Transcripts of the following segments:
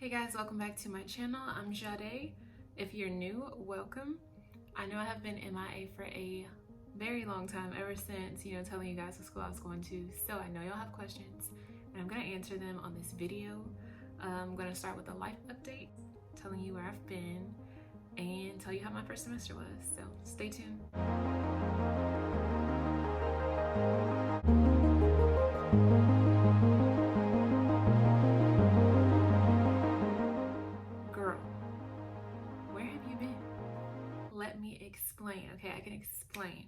Hey guys, welcome back to my channel. I'm Jade. If you're new, welcome. I know I have been MIA for a very long time, ever since, telling you guys what school I was going to. So I know y'all have questions and I'm gonna answer them on this video. I'm gonna start with a life update, telling you where I've been and tell you how my first semester was. So stay tuned. Girl, where have you been? Let me explain. Okay, I can explain.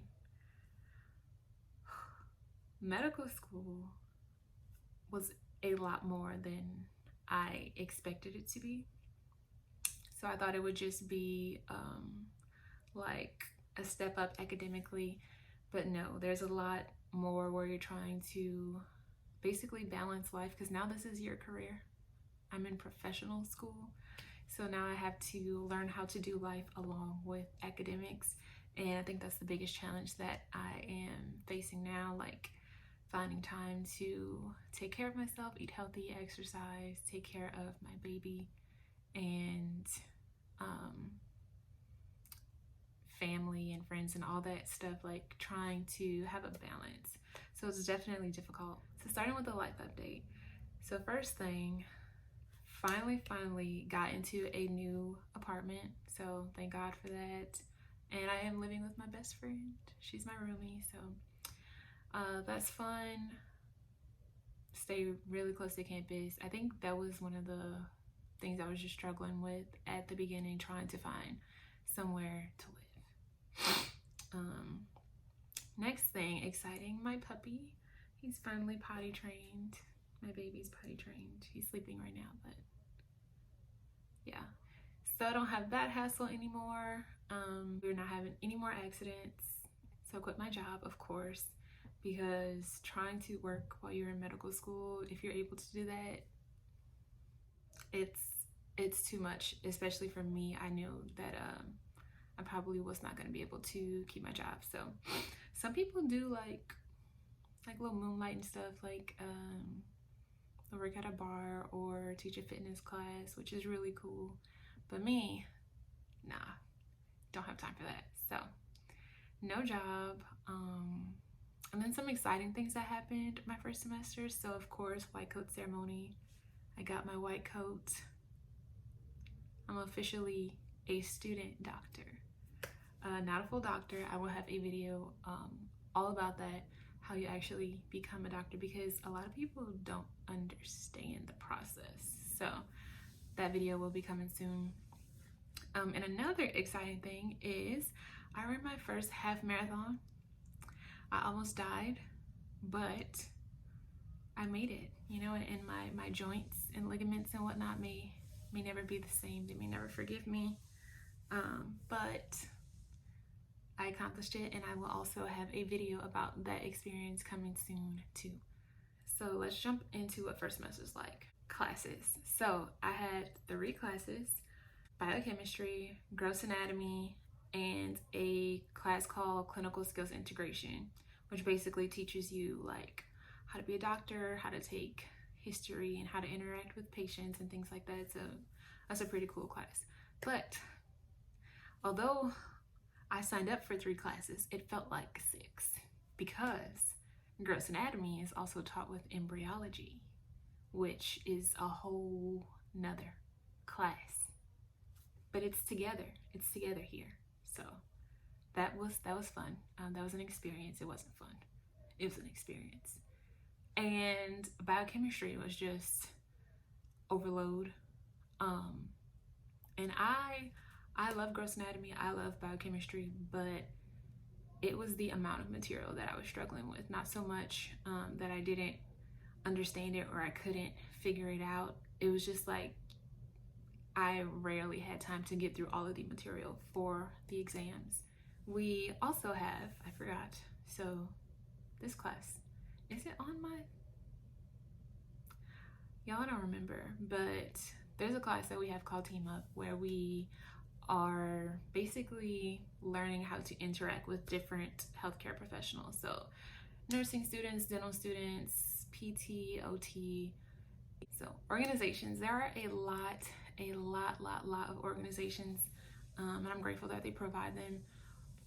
Medical school was a lot more than I expected it to be. So I thought it would just be like a step up academically, but no, there's a lot more where you're trying to basically balance life, because now this is your career. I'm in professional school, so now I have to learn how to do life along with academics, and I think that's the biggest challenge that I am facing now, like finding time to take care of myself, eat healthy, exercise, take care of my baby, and family and friends and all that stuff, like trying to have a balance. So it's definitely difficult. So starting with the life update. So first thing, finally got into a new apartment. So thank God for that. And I am living with my best friend. She's my roomie, so that's fun. Stay really close to campus. I think that was one of the things I was just struggling with at the beginning, trying to find somewhere to live. Next thing, exciting, my puppy. He's finally potty trained. My baby's potty trained. He's sleeping right now, but yeah. So I don't have that hassle anymore. We're not having any more accidents. So I quit my job, of course, because trying to work while you're in medical school, if you're able to do that, it's too much, especially for me. I knew that I probably was not going to be able to keep my job. So some people do like little moonlight and stuff, like work at a bar or teach a fitness class, which is really cool. But me, nah, don't have time for that. So no job. And then some exciting things that happened my first semester. So of course, white coat ceremony. I got my white coat. I'm officially a student doctor. Not a full doctor. I will have a video all about that, how you actually become a doctor, because a lot of people don't understand the process. So that video will be coming soon. And another exciting thing is I ran my first half marathon. I almost died, but I made it, and my joints and ligaments and whatnot may never be the same. They may never forgive me, but I accomplished it, and I will also have a video about that experience coming soon too. So let's jump into what first semester is like. Classes. So I had 3 classes: biochemistry, gross anatomy, and a class called clinical skills integration, which basically teaches you like how to be a doctor, how to take history, and how to interact with patients and things like that. So that's a pretty cool class. But although I signed up for 3 classes, it felt like 6, because gross anatomy is also taught with embryology, which is a whole nother class. But it's together here. So that was fun. That was an experience. It wasn't fun. It was an experience. And biochemistry was just overload. And I love gross anatomy, I love biochemistry, but it was the amount of material that I was struggling with. Not so much that I didn't understand it or I couldn't figure it out. It was just like I rarely had time to get through all of the material for the exams. We also have, I forgot, so this class, is it on my, y'all, I don't remember, but there's a class that we have called Team Up, where we are basically learning how to interact with different healthcare professionals. So nursing students, dental students, PT, OT. So organizations, there are a lot of organizations, and I'm grateful that they provide them.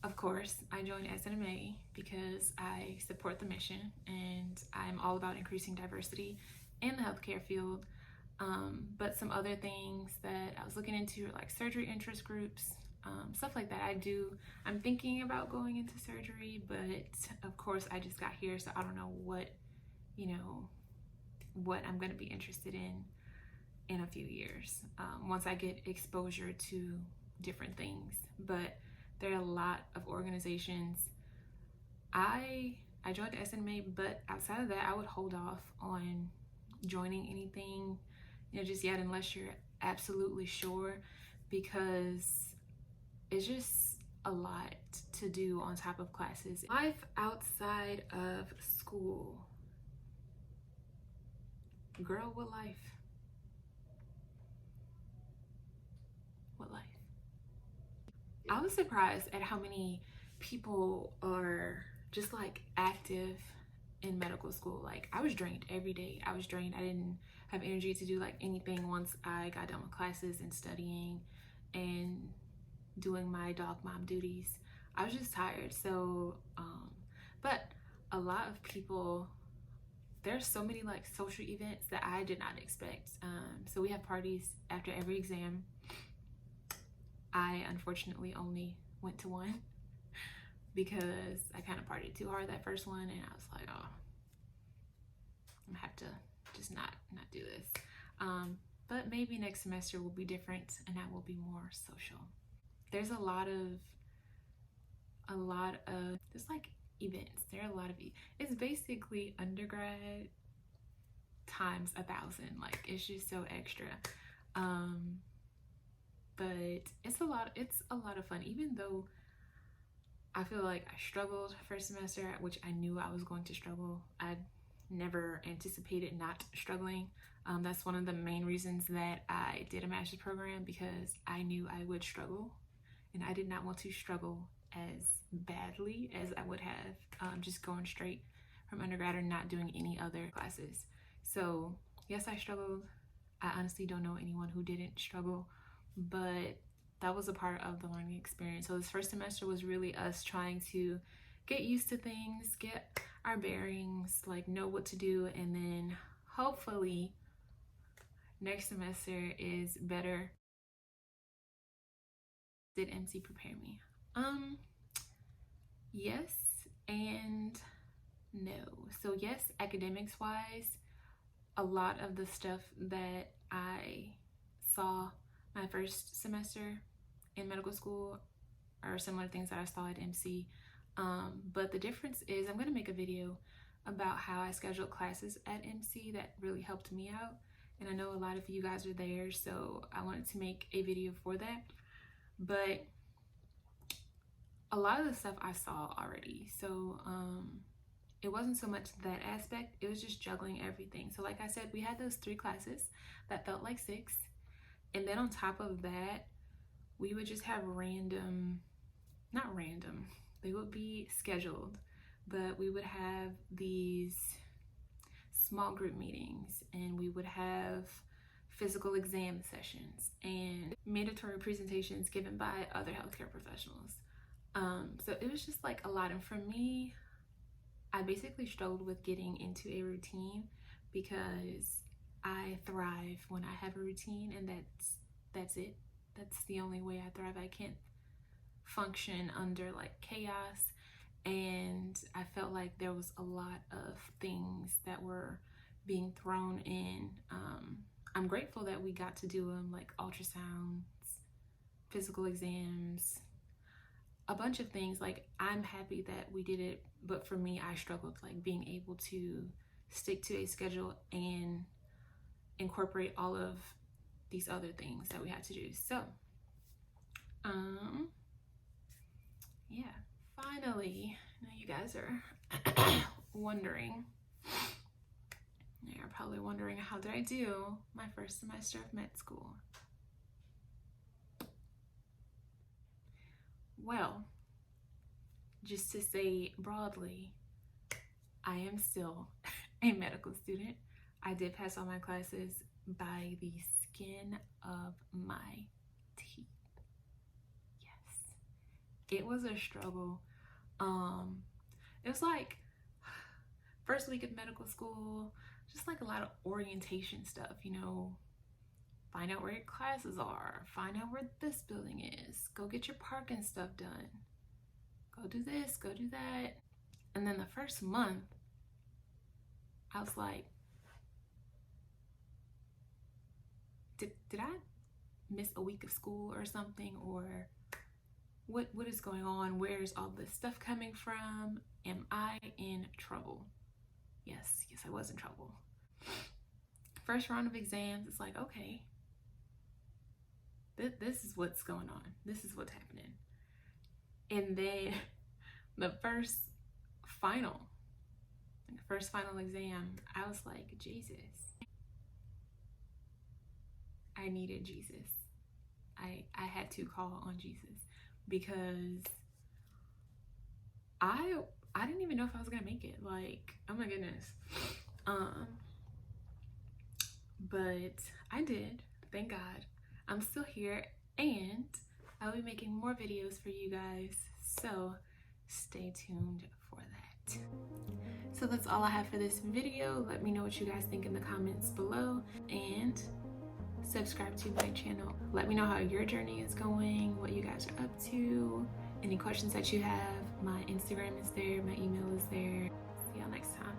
Of course, I joined SNMA because I support the mission and I'm all about increasing diversity in the healthcare field. But some other things that I was looking into are like surgery interest groups, stuff like that. I'm thinking about going into surgery, but of course I just got here, so I don't know what I'm going to be interested in a few years, once I get exposure to different things. But there are a lot of organizations. I joined the SMA, but outside of that, I would hold off on joining anything, just yet, unless you're absolutely sure, because it's just a lot to do on top of classes. Life outside of school. Girl, what life? What life? I was surprised at how many people are just like active in medical school. Like, I was drained every day. I was drained. I didn't have energy to do like anything once I got done with classes and studying and doing my dog mom duties. I was just tired. So but a lot of people, there's so many like social events that I did not expect. So we have parties after every exam. I unfortunately only went to one because I kind of partied too hard that first one, and I was like, oh, I'm gonna have to just not do this. But maybe next semester will be different and I will be more social. There's a lot of just like events. There are a lot of it's basically undergrad times 1,000. Like, it's just so extra. But it's a lot of fun, even though I feel like I struggled first semester, which I knew I was going to struggle. I never anticipated not struggling. That's one of the main reasons that I did a master's program, because I knew I would struggle and I did not want to struggle as badly as I would have just going straight from undergrad or not doing any other classes. So yes, I struggled. I honestly don't know anyone who didn't struggle, but that was a part of the learning experience. So this first semester was really us trying to get used to things, get our bearings, like know what to do, and then hopefully next semester is better. Did MC prepare me? Yes and no. So yes, academics wise, a lot of the stuff that I saw my first semester in medical school are similar things that I saw at MC. But the difference is, I'm going to make a video about how I scheduled classes at MC that really helped me out. And I know a lot of you guys are there, so I wanted to make a video for that. But a lot of the stuff I saw already. So it wasn't so much that aspect, it was just juggling everything. So like I said, we had those 3 classes that felt like 6. And then on top of that, we would just have not random, they would be scheduled, but we would have these small group meetings, and we would have physical exam sessions and mandatory presentations given by other healthcare professionals. So it was just like a lot. And for me, I basically struggled with getting into a routine, because I thrive when I have a routine, and that's it. That's the only way I thrive. I can't function under like chaos. And I felt like there was a lot of things that were being thrown in. I'm grateful that we got to do them, like ultrasounds, physical exams, a bunch of things. Like, I'm happy that we did it, but for me, I struggled like being able to stick to a schedule and incorporate all of these other things that we had to do. So yeah, finally, now you guys are wondering, you're probably wondering, how did I do my first semester of med school? Well, just to say broadly, I am still a medical student. I did pass all my classes by the skin of my teeth. Yes. It was a struggle. It was like first week of medical school, just like a lot of orientation stuff, you know, find out where your classes are, find out where this building is, go get your parking stuff done, go do this, go do that. And then the first month, I was like, did I miss a week of school or something? Or what is going on? Where's all this stuff coming from? Am I in trouble? Yes, I was in trouble. First round of exams, it's like, okay, this is what's going on. This is what's happening. And then the first final exam, I was like, Jesus. I needed Jesus. I had to call on Jesus because I didn't even know if I was gonna make it. Like, oh my goodness. But I did, thank God. I'm still here, and I'll be making more videos for you guys, so stay tuned for that. So that's all I have for this video. Let me know what you guys think in the comments below, and subscribe to my channel. Let me know how your journey is going, what you guys are up to, any questions that you have. My Instagram is there, my email is there. See y'all next time.